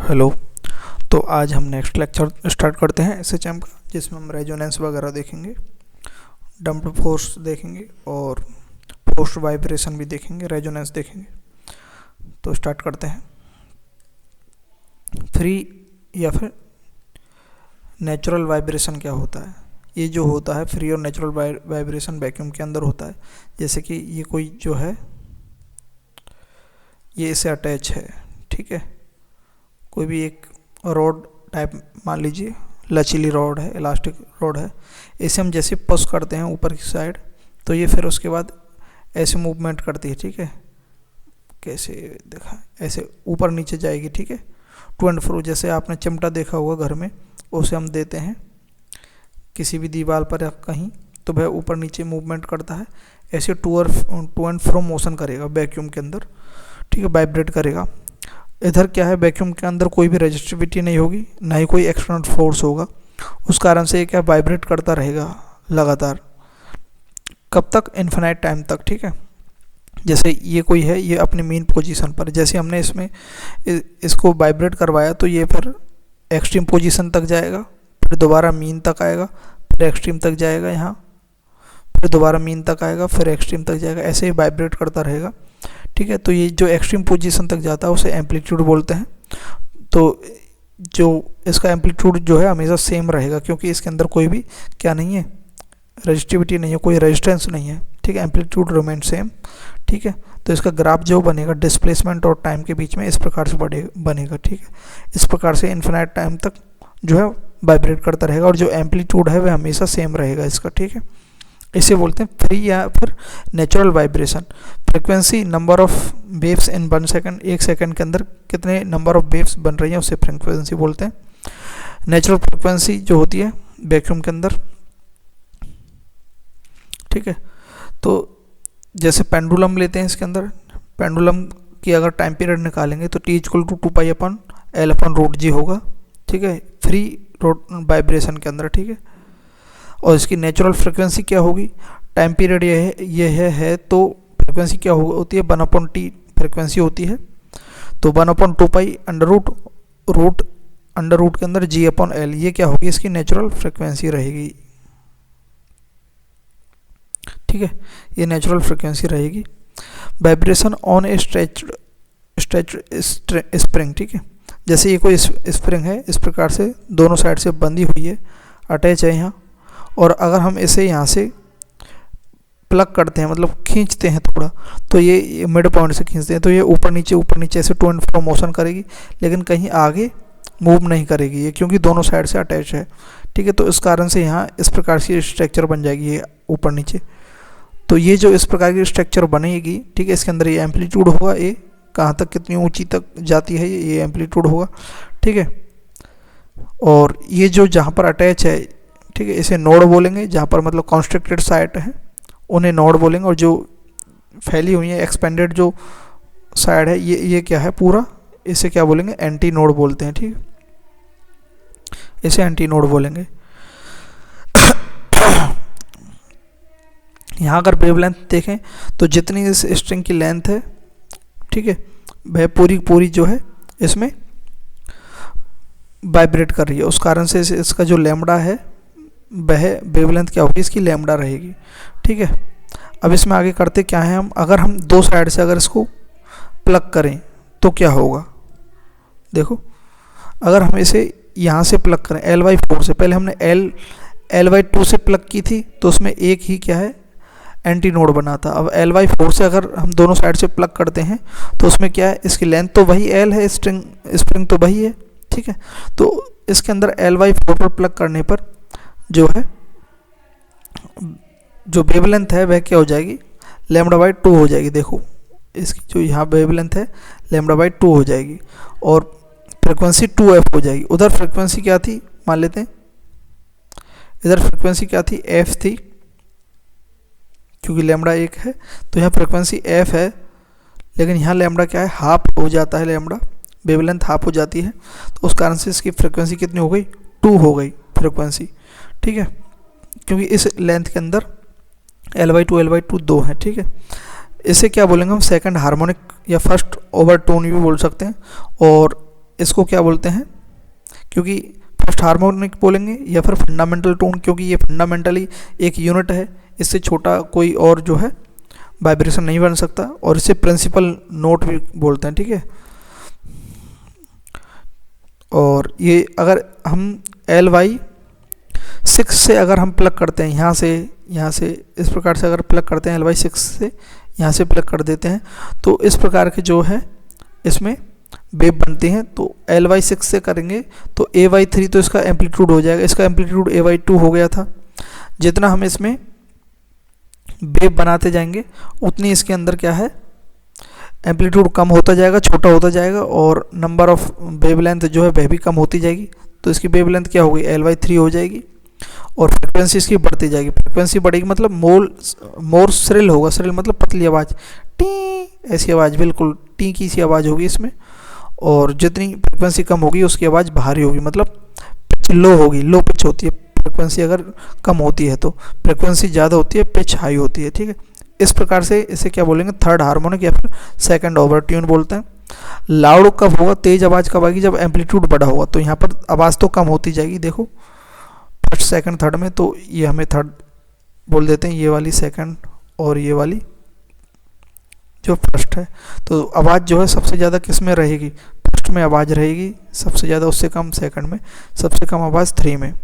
Hello. तो आज हम नेक्स्ट लेक्चर स्टार्ट करते हैं एसएचएम का, जिसमें हम रेजोनेंस वगैरह देखेंगे, डम्प्ड फोर्स देखेंगे और फोर्स वाइब्रेशन भी देखेंगे, रेजोनेंस देखेंगे। तो स्टार्ट करते हैं। फ्री या फिर नेचुरल वाइब्रेशन क्या होता है? ये जो होता है फ्री और नेचुरल वाइब्रेशन वैक्यूम के अंदर होता है। जैसे कि ये कोई जो है ये इसे अटैच है, ठीक है, कोई भी एक रॉड टाइप मान लीजिए, लचीली रॉड है, इलास्टिक रॉड है। इसे हम जैसे पुश करते हैं ऊपर की साइड, तो ये फिर उसके बाद ऐसे मूवमेंट करती है, ठीक है। कैसे देखा, ऐसे ऊपर नीचे जाएगी, ठीक है, टू एंड फ्रो। जैसे आपने चिमटा देखा होगा घर में, उसे हम देते हैं किसी भी दीवार पर या कहीं, तो वह ऊपर नीचे मूवमेंट करता है। ऐसे टू एंड फ्रो मोशन करेगा वैक्यूम के अंदर, ठीक है, वाइब्रेट करेगा। इधर क्या है, वैक्यूम के अंदर कोई भी रेजिस्टिविटी नहीं होगी, ना ही कोई एक्सटर्नल फोर्स होगा। उस कारण से ये क्या वाइब्रेट करता रहेगा लगातार। कब तक? इन्फिनाइट टाइम तक, ठीक है। जैसे ये कोई है, ये अपनी मेन पोजीशन पर, जैसे हमने इसमें इसको वाइब्रेट करवाया तो ये फिर एक्सट्रीम पोजीशन तक जाएगा, फिर दोबारा मीन तक आएगा, फिर एक्सट्रीम तक जाएगा यहाँ, फिर दोबारा मीन तक आएगा, फिर एक्सट्रीम तक जाएगा। ऐसे ही वाइब्रेट करता रहेगा, ठीक है। तो ये जो एक्सट्रीम पोजीशन तक जाता है उसे एम्पलीट्यूड बोलते हैं। तो जो इसका एम्पलीट्यूड जो है हमेशा सेम रहेगा, क्योंकि इसके अंदर कोई भी क्या नहीं है, रेजिस्टिविटी नहीं है, कोई रेजिस्टेंस नहीं है, ठीक है। एम्पलीट्यूड रिमेन सेम, ठीक है। तो इसका ग्राफ जो बनेगा डिस्प्लेसमेंट और टाइम के बीच में इस प्रकार से बनेगा, ठीक है। इस प्रकार से इन्फिनाइट टाइम तक जो है वाइब्रेट करता रहेगा, और जो एम्पलीट्यूड है वह हमेशा सेम रहेगा इसका, ठीक है। इसे बोलते हैं फ्री या फिर natural vibration. Frequency, number of waves in 1 second, 1 second के अंदर कितने नंबर ऑफ वेव्स बन रही हैं उसे फ्रीक्वेंसी बोलते हैं। नेचुरल फ्रीक्वेंसी जो होती है वैक्यूम के अंदर, ठीक है। तो जैसे पेंडुलम लेते हैं, इसके अंदर पेंडुलम की अगर टाइम पीरियड निकालेंगे तो T=2π/L/√g होगा, ठीक है, फ्री वाइब्रेशन के अंदर, ठीक है। और इसकी नेचुरल फ्रीक्वेंसी क्या होगी? टाइम पीरियड ये है तो फ्रीक्वेंसी क्या होती है? 1/T फ्रीक्वेंसी होती है। तो 1/2π अंडर रूट के अंदर G/L, ये क्या होगी? इसकी नेचुरल फ्रीक्वेंसी रहेगी, ठीक है, ये नेचुरल फ्रीक्वेंसी रहेगी। Vibration on A stretched spring, ठीक है। जैसे ये कोई स्प्रिंग है, इस प्रकार से दोनों साइड से बंधी हुई है, अटैच है यहाँ, और अगर हम इसे यहाँ से प्लग करते हैं, मतलब खींचते हैं थोड़ा, तो ये मिड पॉइंट से खींचते हैं तो ये ऊपर नीचे ऐसे टू एंड फ्रो मोशन करेगी, लेकिन कहीं आगे मूव नहीं करेगी ये, क्योंकि दोनों साइड से अटैच है, ठीक है। तो इस कारण से यहाँ इस प्रकार से स्ट्रक्चर बन जाएगी ये ऊपर नीचे। तो ये जो इस प्रकार की स्ट्रक्चर बनेगी, ठीक है, इसके अंदर ये एम्पलीट्यूड होगा, ये कहाँ तक, कितनी ऊँची तक जाती है ये एम्पलीट्यूड होगा, ठीक है। और ये जो जहाँ पर अटैच है, ठीक है, इसे नोड बोलेंगे, जहाँ पर मतलब कॉन्स्ट्रिक्टेड साइट है उन्हें नोड बोलेंगे, और जो फैली हुई है एक्सपेंडेड जो साइड है ये क्या है पूरा, इसे क्या बोलेंगे? एंटी नोड बोलते हैं, ठीक है, इसे एंटी नोड बोलेंगे। यहाँ अगर वेवलेंथ देखें तो जितनी इस स्ट्रिंग की लेंथ है, ठीक है, वह पूरी जो है इसमें वाइब्रेट कर रही है। उस कारण से इसका जो लैम्बडा है वह वेवलेंथ क्या होगी? इसकी लैम्बडा रहेगी, ठीक है। अब इसमें आगे करते क्या है हम, अगर हम दो साइड से अगर इसको प्लग करें तो क्या होगा? देखो, अगर हम इसे यहाँ से प्लग करें L/4 से, पहले हमने L/2 से प्लग की थी तो उसमें एक ही क्या है, एंटी नोड बना था। अब L/4 से अगर हम दोनों साइड से प्लग करते हैं तो उसमें क्या है, इसकी लेंथ तो वही L है, स्प्रिंग तो वही है, ठीक है। तो इसके अंदर L/4 पर प्लग करने पर जो है जो वेवलेंथ है वह क्या हो जाएगी? λ/2 हो जाएगी। देखो, इसकी जो यहाँ वेवलेंथ है λ/2 हो जाएगी, और फ्रीक्वेंसी 2f हो जाएगी। उधर फ्रीक्वेंसी क्या थी, मान लेते हैं इधर फ्रीक्वेंसी क्या थी? f थी, क्योंकि लैम्बडा 1 है तो यहाँ फ्रीक्वेंसी f है, लेकिन यहाँ लैम्बडा क्या है? हाफ हो जाता है, लैम्बडा वेवलेंथ हाफ हो जाती है, तो उस कारण से इसकी फ्रीक्वेंसी कितनी हो गई? 2 हो गई फ्रीक्वेंसी, ठीक है, क्योंकि इस लेंथ के अंदर L/2 2 है, ठीक है। इसे क्या बोलेंगे हम? सेकंड हार्मोनिक या फर्स्ट ओवरटोन भी बोल सकते हैं। और इसको क्या बोलते हैं, क्योंकि फर्स्ट हार्मोनिक बोलेंगे या फिर फंडामेंटल टोन, क्योंकि ये फंडामेंटली एक यूनिट है, इससे छोटा कोई और जो है वाइब्रेशन नहीं बन सकता, और इसे प्रिंसिपल नोट भी बोलते हैं, ठीक है। और ये अगर हम LY6 से अगर हम प्लग करते हैं यहाँ से इस प्रकार से अगर प्लग करते हैं LY6 से यहाँ से प्लग कर देते हैं, तो इस प्रकार के जो है इसमें वेव बनती हैं। तो LY6 से करेंगे तो AY3 तो इसका एम्पलीट्यूड हो जाएगा, इसका एम्पलीट्यूड AY2 हो गया था। जितना हम इसमें वेव बनाते जाएंगे उतनी इसके अंदर क्या है, एम्पलीट्यूड कम होता जाएगा, छोटा होता जाएगा, और नंबर ऑफ वेवलेंथ जो है वह भी कम होती जाएगी। तो इसकी वेवलेंथ क्या होगी, LY3 हो जाएगी, और फ्रिक्वेंसी इसकी बढ़ती जाएगी। फ्रिक्वेंसी बढ़ेगी मतलब मोर श्रिल होगा, श्रिल मतलब पतली आवाज़, टी ऐसी आवाज़, बिल्कुल टी की सी आवाज़ होगी इसमें। और जितनी फ्रिक्वेंसी कम होगी उसकी आवाज़ भारी होगी, मतलब पिच लो होगी, लो पिच होती है फ्रिक्वेंसी अगर कम होती है, तो फ्रिक्वेंसी ज़्यादा होती है, पिच हाई होती है, ठीक है। इस प्रकार से इसे क्या बोलेंगे, थर्ड हार्मोनिक या फिर सेकंड ओवर ट्यून बोलते हैं। लाउड कब होगा, तेज आवाज़ कब आएगी, जब एम्पलीट्यूड बड़ा होगा। तो यहाँ पर आवाज़ तो कम होती जाएगी, देखो फर्स्ट सेकंड थर्ड में, तो ये हमें थर्ड बोल देते हैं, ये वाली सेकंड और ये वाली जो फर्स्ट है। तो आवाज़ जो है सबसे ज़्यादा किस में रहेगी, फर्स्ट में आवाज़ रहेगी सबसे ज़्यादा, उससे कम सेकंड में, सबसे कम आवाज़ 3 में,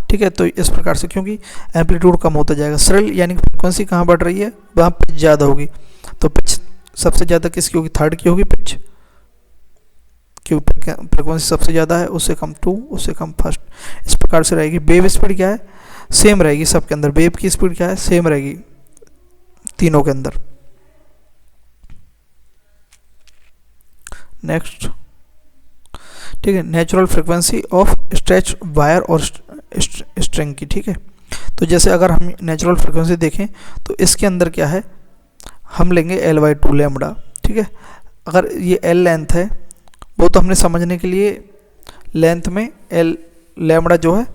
ठीक है। तो इस प्रकार से क्योंकि एम्पलीट्यूड कम होता जाएगा, श्रिल यानी फ्रिक्वेंसी कहाँ बढ़ रही है, वहाँ पिच ज़्यादा होगी। तो पिच सबसे ज़्यादा किसकी होगी, थर्ड की होगी पिच, क्योंकि फ्रिक्वेंसी सबसे ज़्यादा है, उससे कम 2, उससे कम फर्स्ट। इस प्रकार से रहेगी। वेव स्पीड क्या है, सेम रहेगी सबके अंदर। वेव की स्पीड क्या है, सेम रहेगी तीनों के अंदर। नेक्स्ट, ठीक है, natural frequency of stretch wire और स्ट्रिंग की, ठीक है। तो जैसे अगर हम नेचुरल फ्रिक्वेंसी देखें तो इसके अंदर क्या है, हम लेंगे L/2 लैम्बडा, ठीक है। अगर ये L लेंथ है, वो तो हमने समझने के लिए लेंथ में L लैम्बडा जो है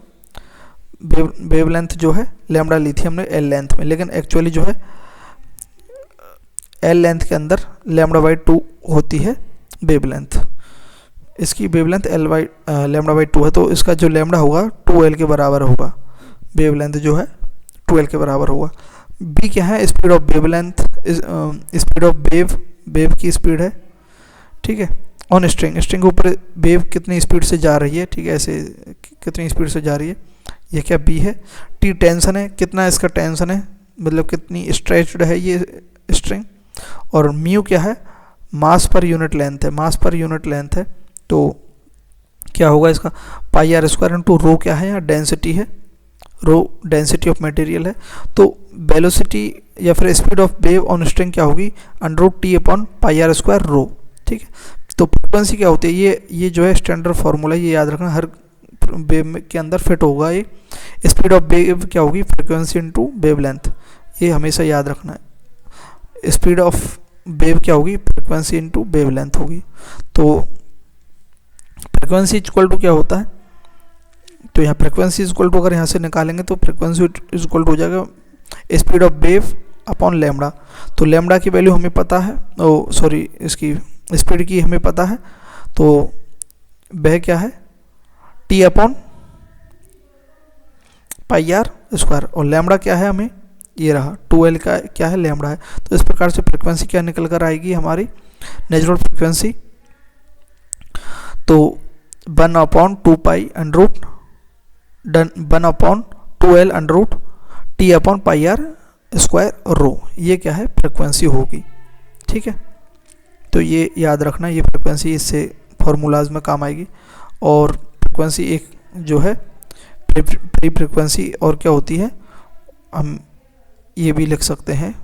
वेव लेंथ जो है लैम्बडा ली थी हमने L लेंथ में, लेकिन एक्चुअली जो है L लेंथ के अंदर λ/2 होती है वेव लेंथ। इसकी वेवलेंथ λ/2 है, तो इसका जो लैम्बडा होगा 2L के बराबर होगा, वेवलेंथ जो है 2L के बराबर होगा। B क्या है, speed of wavelength, speed of wave की स्पीड है, ठीक है। ऑन स्ट्रिंग के ऊपर वेव कितनी स्पीड से जा रही है, ठीक है, ऐसे कितनी स्पीड से जा रही है, ये क्या B है। T टेंशन है, कितना इसका टेंशन है, मतलब कितनी स्ट्रेच्ड है ये स्ट्रिंग। और म्यू क्या है, मास पर यूनिट लेंथ है, मास पर यूनिट लेंथ है। तो क्या होगा इसका, πr² इंटू रो क्या है, यहाँ डेंसिटी है, रो डेंसिटी ऑफ मटेरियल है। तो वेलोसिटी या फिर speed of wave on string क्या होगी, √T/πr² रो, ठीक है। तो फ्रिक्वेंसी क्या होती है, ये जो है स्टैंडर्ड फार्मूला, ये याद रखना, हर वेव के अंदर फिट होगा। ये स्पीड ऑफ वेव क्या होगी, फ्रिक्वेंसी इंटू वेव लेंथ, ये हमेशा याद रखना है। स्पीड ऑफ वेव क्या होगी, फ्रिक्वेंसी इंटू वेव लेंथ होगी। तो फ्रिक्वेंसी इक्वल टू क्या होता है, तो यहाँ फ्रिक्वेंसी इक्वल टू अगर यहाँ से निकालेंगे तो फ्रिक्वेंसी इक्वल टू हो जाएगा speed of wave upon lambda. तो लैम्बडा की वैल्यू हमें पता है, सॉरी इसकी स्पीड की हमें पता है, तो वह क्या है T/πr², और लैम्बडा क्या है हमें, ये रहा 2L का क्या है, लैम्बडा है। तो इस प्रकार से फ्रिक्वेंसी क्या निकल कर आएगी हमारी नेचुरल फ्रिक्वेंसी, तो 1/2L/T/πr² रो, ये क्या है फ्रिक्वेंसी होगी, ठीक है। तो ये याद रखना, ये फ्रिक्वेंसी इससे फार्मूलाज में काम आएगी। और फ्रिक्वेंसी एक जो है फ्री फ्रिक्वेंसी और क्या होती है, हम ये भी लिख सकते हैं,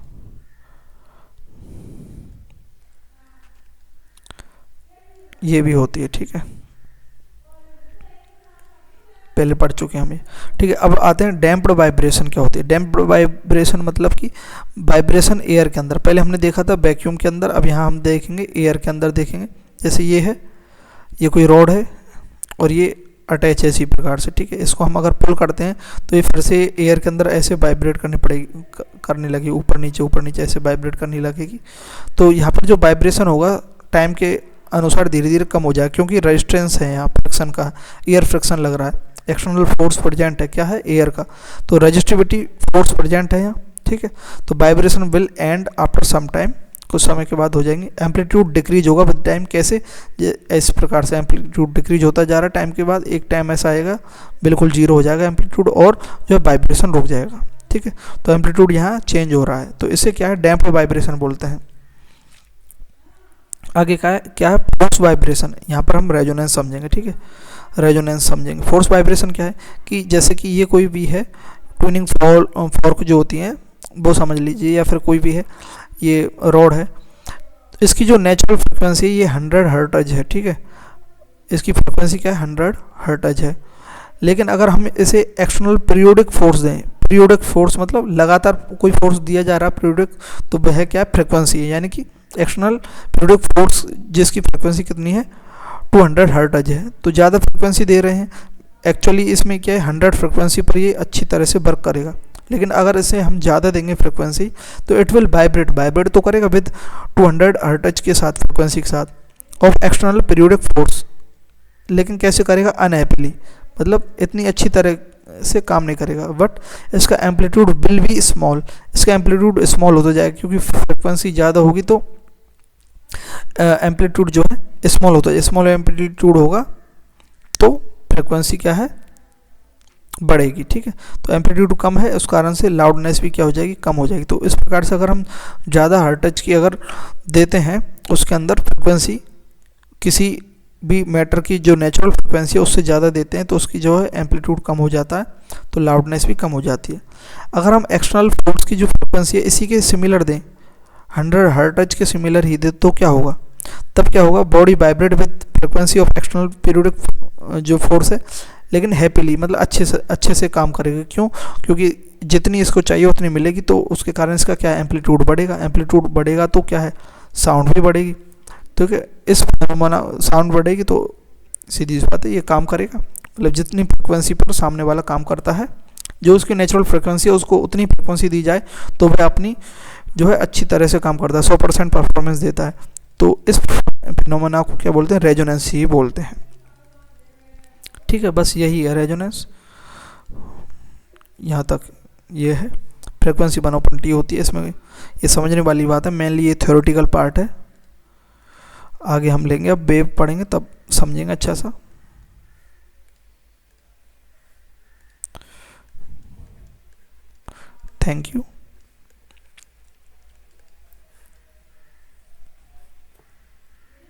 ये भी होती है, ठीक है, पहले पढ़ चुके हैं हम ये, ठीक है। अब आते हैं डैम्प्ड वाइब्रेशन क्या होती है। डैम्प्ड वाइब्रेशन मतलब कि वाइब्रेशन एयर के अंदर, पहले हमने देखा था वैक्यूम के अंदर, अब यहाँ हम देखेंगे एयर के अंदर देखेंगे। जैसे ये है, ये कोई रॉड है और ये अटैच है इसी प्रकार से, ठीक है। इसको हम अगर पुल करते हैं तो ये फिर से एयर के अंदर ऐसे वाइब्रेट करने लगी, ऊपर नीचे ऐसे वाइब्रेट करने लगेगी। तो यहाँ पर जो वाइब्रेशन होगा टाइम के अनुसार धीरे धीरे कम हो जाएगा, क्योंकि रेजिस्टेंस है यहाँ फ्रिक्शन का, एयर फ्रिक्शन लग रहा है, एक्सटर्नल फोर्स प्रेजेंट है, क्या है, एयर का, तो रेजिस्टिविटी फोर्स प्रेजेंट है यहाँ, ठीक है। तो vibration will end after some time, कुछ समय के बाद हो जाएंगे। एम्पलीट्यूड डिक्रीज होगा विद टाइम, कैसे, इस प्रकार से एम्पलीट्यूड डिक्रीज होता जा रहा है टाइम के बाद, एक टाइम ऐसा आएगा बिल्कुल जीरो हो जाएगा एम्पलीट्यूड और जो है वाइब्रेशन रुक जाएगा, ठीक है। तो एम्पलीट्यूड यहाँ चेंज हो रहा है, तो इसे क्या है, डैम्प्ड वाइब्रेशन बोलते हैं। आगे क्या है फोर्स वाइब्रेशन, यहाँ पर हम रेजोनेंस समझेंगे, ठीक है, रेजोनेंस समझेंगे। फोर्स वाइब्रेशन क्या है कि जैसे कि ये कोई भी है ट्यूनिंग फॉर्क जो होती हैं वो समझ लीजिए, या फिर कोई भी है ये रॉड है, इसकी जो नेचुरल फ्रिक्वेंसी है ये 100 हर्ट्ज है, ठीक है, इसकी फ्रिक्वेंसी क्या है 100 हर्ट्ज है। लेकिन अगर हम इसे एक्सटर्नल पीरियोडिक फोर्स दें, पीरियोडिक फोर्स मतलब लगातार कोई फोर्स दिया जा रहा है पीरियोडिक, तो वह क्या है, फ्रिक्वेंसी है, यानी कि एक्सटर्नल पीरियोडिक फोर्स जिसकी फ्रिक्वेंसी कितनी है 200 हर्ट्ज है, तो ज़्यादा फ्रिक्वेंसी दे रहे हैं। एक्चुअली इसमें क्या है 100 फ्रिक्वेंसी पर ये अच्छी तरह से वर्क करेगा, लेकिन अगर इसे हम ज़्यादा देंगे फ्रिक्वेंसी तो इट विल वाइब्रेट तो करेगा विद 200 हर्ट्ज के साथ, फ्रिक्वेंसी के साथ ऑफ एक्सटर्नल पीरियोडिक फोर्स, लेकिन कैसे करेगा, अनहैप्पीली, मतलब इतनी अच्छी तरह से काम नहीं करेगा। बट इसका एम्पलीट्यूड विल बी स्मॉल, इसका एम्पलीट्यूड स्मॉल होता जाएगा, क्योंकि फ्रिक्वेंसी ज़्यादा होगी तो एम्पलीट्यूड जो है स्मॉल होता है, स्मॉल एम्पलीट्यूड होगा तो फ्रिक्वेंसी क्या है, बढ़ेगी, ठीक है। तो एम्पलीट्यूड कम है, उस कारण से लाउडनेस भी क्या हो जाएगी, कम हो जाएगी। तो इस प्रकार से अगर हम ज़्यादा हर्ट्ज की अगर देते हैं उसके अंदर फ्रिक्वेंसी, किसी भी मैटर की जो नेचुरल फ्रिक्वेंसी है उससे ज़्यादा देते हैं तो उसकी जो है एम्पलीट्यूड कम हो जाता है, तो लाउडनेस भी कम हो जाती है। अगर हम एक्सटर्नल फोर्स की जो फ्रिक्वेंसी है इसी के सिमिलर दें, 100 हर्ट्ज के सिमिलर ही दे, तो क्या होगा, तब क्या होगा, body vibrate with frequency of external periodic जो फोर्स है, लेकिन हैप्पीली, मतलब अच्छे से काम करेगा। क्यों, क्योंकि जितनी इसको चाहिए उतनी मिलेगी, तो उसके कारण इसका क्या है, एम्पलीट्यूड बढ़ेगा, एम्पलीट्यूड बढ़ेगा तो क्या है, साउंड भी बढ़ेगी, ठीक है। इस फेनोमेना साउंड बढ़ेगी तो सीधी सी बात है ये काम करेगा, मतलब जितनी फ्रिक्वेंसी पर सामने वाला काम करता है, जो उसकी नेचुरल फ्रिक्वेंसी है उसको उतनी फ्रिक्वेंसी दी जाए तो वह अपनी जो है अच्छी तरह से काम करता है, 100% परफॉर्मेंस देता है। तो इस फिनोमेना को क्या बोलते हैं, रेजोनेंस ही बोलते हैं, ठीक है। बस यही है रेजोनेंस, यहाँ तक ये है। फ्रिक्वेंसी 1/T होती है, इसमें ये समझने वाली बात है, मेनली ये थ्योरेटिकल पार्ट है, आगे हम लेंगे, अब वेव पढ़ेंगे तब समझेंगे अच्छा सा। Thank you.